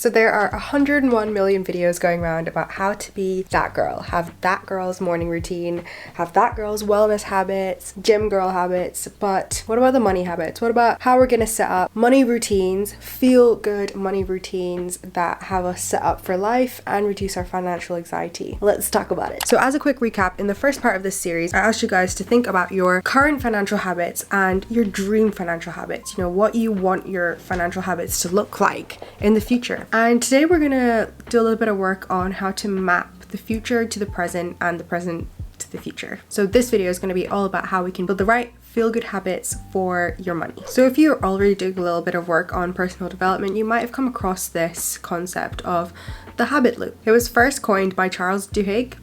So there are 101 million videos going around about how to be that girl, have that girl's morning routine, have that girl's wellness habits, gym girl habits, but what about the money habits? What about how we're gonna set up money routines, feel good money routines that have us set up for life and reduce our financial anxiety? Let's talk about it. So as a quick recap, in the first part of this series, I asked you guys to think about your current financial habits and your dream financial habits, you know, what you want your financial habits to look like in the future. And today we're gonna do a little bit of work on how to map the future to the present and the present to the future. So this video is gonna be all about how we can build the right feel-good habits for your money. So if you're already doing a little bit of work on personal development, you might have come across this concept of the habit loop. It was first coined by Charles Duhigg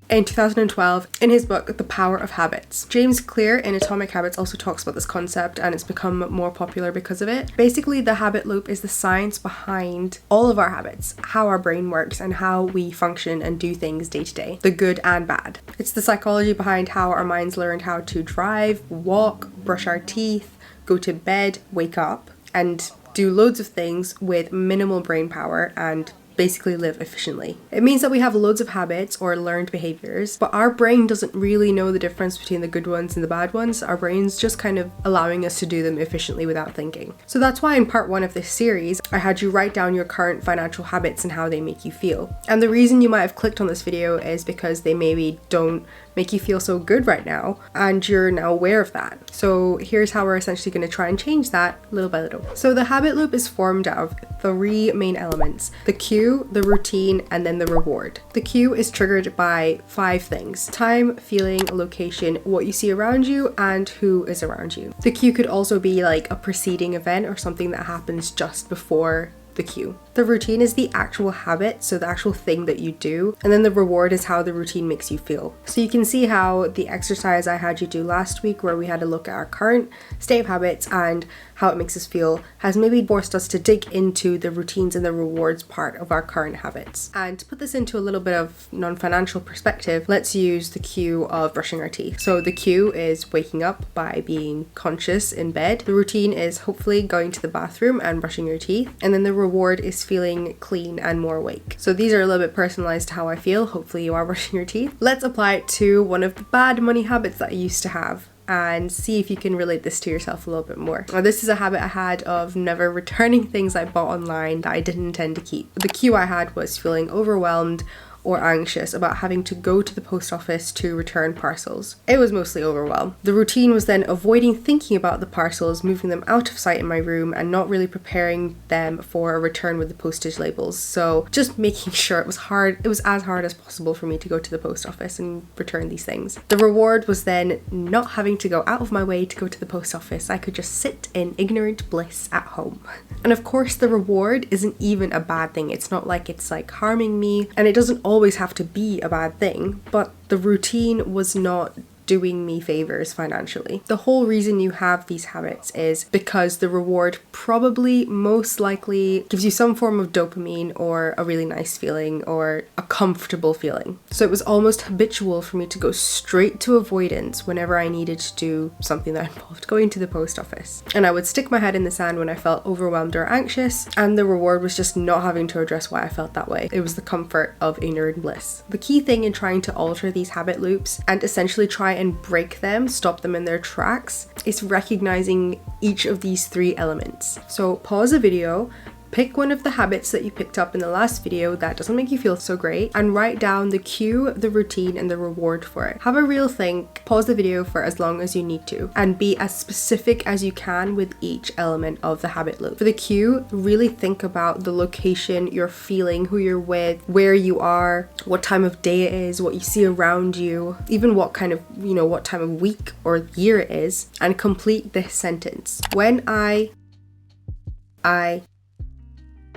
in 2012 in his book The Power of Habits. James Clear in Atomic Habits also talks about this concept, and it's become more popular because of it. Basically, the habit loop is the science behind all of our habits, how our brain works and how we function and do things day to day, the good and bad. It's the psychology behind how our minds learned how to drive, walk, brush our teeth, go to bed, wake up, and do loads of things with minimal brain power and basically live efficiently. It means that we have loads of habits or learned behaviors, but our brain doesn't really know the difference between the good ones and the bad ones. Our brain's just kind of allowing us to do them efficiently without thinking. So that's why in part 1 of this series, I had you write down your current financial habits and how they make you feel. And the reason you might have clicked on this video is because they maybe don't make you feel so good right now, and you're now aware of that. So here's how we're essentially going to try and change that little by little. So the habit loop is formed out of 3 main elements: the cue, the routine, and then the reward. The cue is triggered by 5 things: time, feeling, location, what you see around you, and who is around you. The cue could also be like a preceding event or something that happens just before the cue. The routine is the actual habit, so the actual thing that you do, and then the reward is how the routine makes you feel. So you can see how the exercise I had you do last week, where we had a look at our current state of habits and how it makes us feel, has maybe forced us to dig into the routines and the rewards part of our current habits. And to put this into a little bit of non-financial perspective, let's use the cue of brushing our teeth. So the cue is waking up by being conscious in bed. The routine is hopefully going to the bathroom and brushing your teeth, and then the reward is feeling clean and more awake. So these are a little bit personalized to how I feel. Hopefully you are brushing your teeth. Let's apply it to one of the bad money habits that I used to have and see if you can relate this to yourself a little bit more. Now, this is a habit I had of never returning things I bought online that I didn't intend to keep. The cue I had was feeling overwhelmed or anxious about having to go to the post office to return parcels. It was mostly overwhelm. The routine was then avoiding thinking about the parcels, moving them out of sight in my room, and not really preparing them for a return with the postage labels. So just making sure it was as hard as possible for me to go to the post office and return these things. The reward was then not having to go out of my way to go to the post office. I could just sit in ignorant bliss at home. And of course, the reward isn't even a bad thing. It's not like it's like harming me, and it doesn't always have to be a bad thing, but the routine was not doing me favors financially. The whole reason you have these habits is because the reward probably most likely gives you some form of dopamine or a really nice feeling or a comfortable feeling. So it was almost habitual for me to go straight to avoidance whenever I needed to do something that involved going to the post office. And I would stick my head in the sand when I felt overwhelmed or anxious, and the reward was just not having to address why I felt that way. It was the comfort of ignorant bliss. The key thing in trying to alter these habit loops and essentially try and break them, stop them in their tracks, is recognizing each of these 3 elements. So pause the video, pick one of the habits that you picked up in the last video that doesn't make you feel so great, and write down the cue, the routine, and the reward for it. Have a real think, pause the video for as long as you need to, and be as specific as you can with each element of the habit loop. For the cue, really think about the location you're feeling, who you're with, where you are, what time of day it is, what you see around you, even what kind of, what time of week or year it is, and complete this sentence. When I,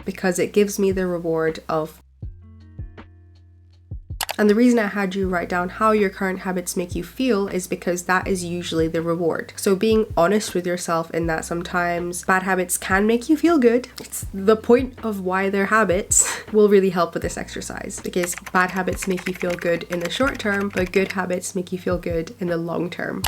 because it gives me the reward of. And the reason I had you write down how your current habits make you feel is because that is usually the reward. So being honest with yourself in that sometimes bad habits can make you feel good. It's the point of why they're habits will really help with this exercise, because bad habits make you feel good in the short term, but good habits make you feel good in the long term.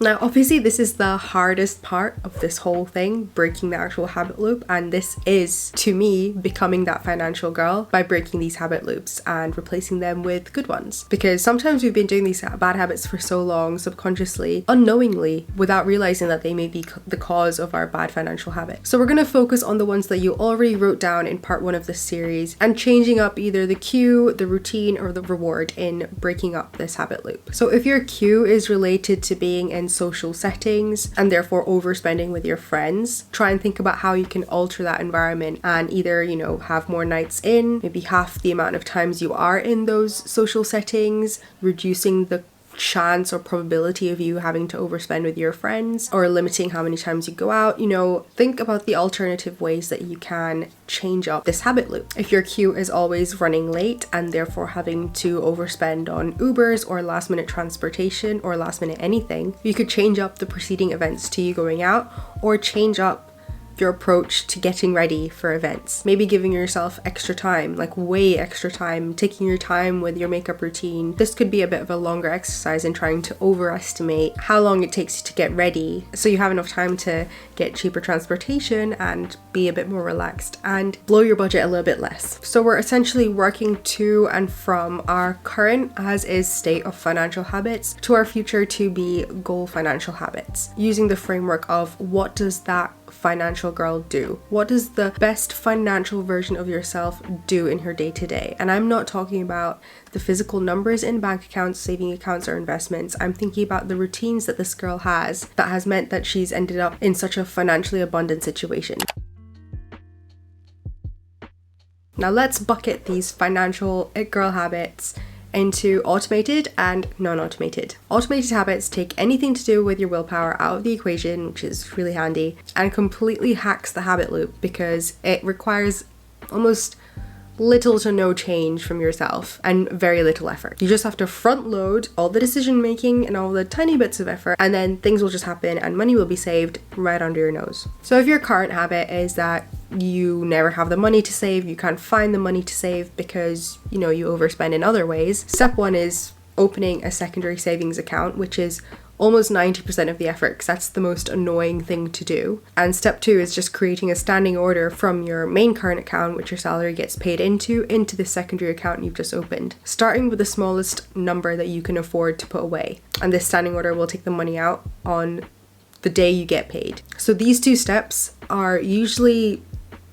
Now, obviously, this is the hardest part of this whole thing, breaking the actual habit loop. And this is, to me, becoming that financial girl by breaking these habit loops and replacing them with good ones. Because sometimes we've been doing these bad habits for so long, subconsciously, unknowingly, without realizing that they may be the cause of our bad financial habit. So we're going to focus on the ones that you already wrote down in part 1 of this series and changing up either the cue, the routine, or the reward in breaking up this habit loop. So if your cue is related to being in social settings and therefore overspending with your friends, try and think about how you can alter that environment and either, have more nights in, maybe half the amount of times you are in those social settings, reducing the chance or probability of you having to overspend with your friends, or limiting how many times you go out. Think about the alternative ways that you can change up this habit loop. If your queue is always running late and therefore having to overspend on Ubers or last minute transportation or last minute anything, you could change up the preceding events to you going out, or change up your approach to getting ready for events. Maybe giving yourself extra time, like way extra time, taking your time with your makeup routine. This could be a bit of a longer exercise in trying to overestimate how long it takes you to get ready, so you have enough time to get cheaper transportation and be a bit more relaxed and blow your budget a little bit less. So we're essentially working to and from our current as is state of financial habits to our future to be goal financial habits, using the framework of what does that financial girl do? What does the best financial version of yourself do in her day-to-day? And I'm not talking about the physical numbers in bank accounts, saving accounts, or investments. I'm thinking about the routines that this girl has that has meant that she's ended up in such a financially abundant situation. Now let's bucket these financial it girl habits into automated and non-automated. Automated habits take anything to do with your willpower out of the equation, which is really handy, and completely hacks the habit loop because it requires almost little to no change from yourself and very little effort. You just have to front load all the decision making and all the tiny bits of effort, and then things will just happen and money will be saved right under your nose. So if your current habit is that you never have the money to save, you can't find the money to save because you overspend in other ways, step 1 is opening a secondary savings account, which is almost 90% of the effort because that's the most annoying thing to do. And step 2 is just creating a standing order from your main current account, which your salary gets paid into the secondary account you've just opened, starting with the smallest number that you can afford to put away. And this standing order will take the money out on the day you get paid. So these 2 steps are usually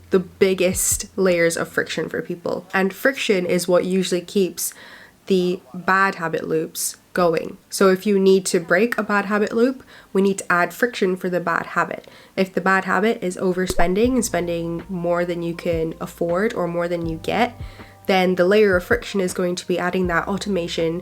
the biggest layers of friction for people. And friction is what usually keeps the bad habit loops going. So if you need to break a bad habit loop, we need to add friction for the bad habit. If the bad habit is overspending and spending more than you can afford or more than you get, then the layer of friction is going to be adding that automation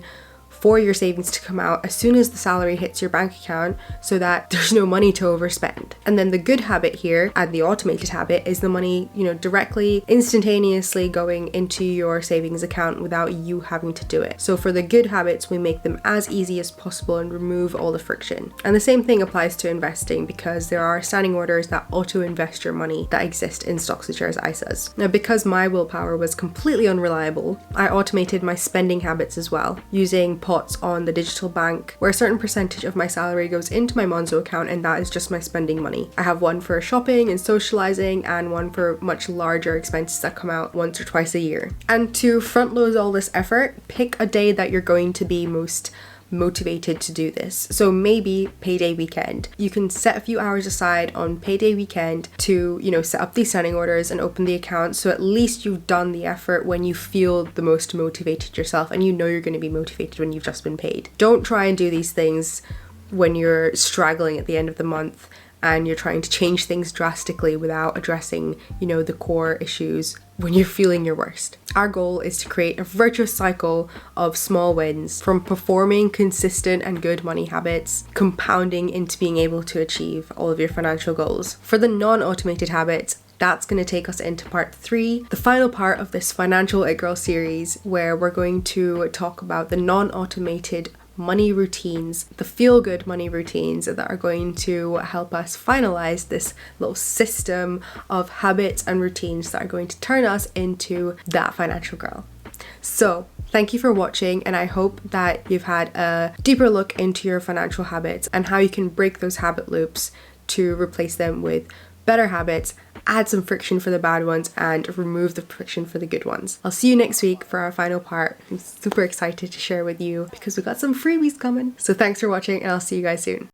for your savings to come out as soon as the salary hits your bank account so that there's no money to overspend. And then the good habit here and the automated habit is the money, directly, instantaneously going into your savings account without you having to do it. So for the good habits, we make them as easy as possible and remove all the friction. And the same thing applies to investing because there are standing orders that auto invest your money that exist in stocks and shares ISAs. Now, because my willpower was completely unreliable, I automated my spending habits as well, using pots on the digital bank where a certain percentage of my salary goes into my Monzo account, and that is just my spending money. I have one for shopping and socializing and one for much larger expenses that come out once or twice a year. And to front load all this effort, pick a day that you're going to be most motivated to do this. So maybe payday weekend. You can set a few hours aside on payday weekend to, set up these standing orders and open the account, so at least you've done the effort when you feel the most motivated yourself and you're going to be motivated when you've just been paid. Don't try and do these things when you're straggling at the end of the month and you're trying to change things drastically without addressing, the core issues when you're feeling your worst. Our goal is to create a virtuous cycle of small wins from performing consistent and good money habits, compounding into being able to achieve all of your financial goals. For the non-automated habits, that's going to take us into part 3, the final part of this Financial It Girl series, where we're going to talk about the non-automated money routines, the feel-good money routines that are going to help us finalize this little system of habits and routines that are going to turn us into that financial girl. So Thank you for watching, and I hope that you've had a deeper look into your financial habits and how you can break those habit loops to replace them with better habits, add some friction for the bad ones, and remove the friction for the good ones. I'll see you next week for our final part. I'm super excited to share with you because we got some freebies coming. So thanks for watching, and I'll see you guys soon.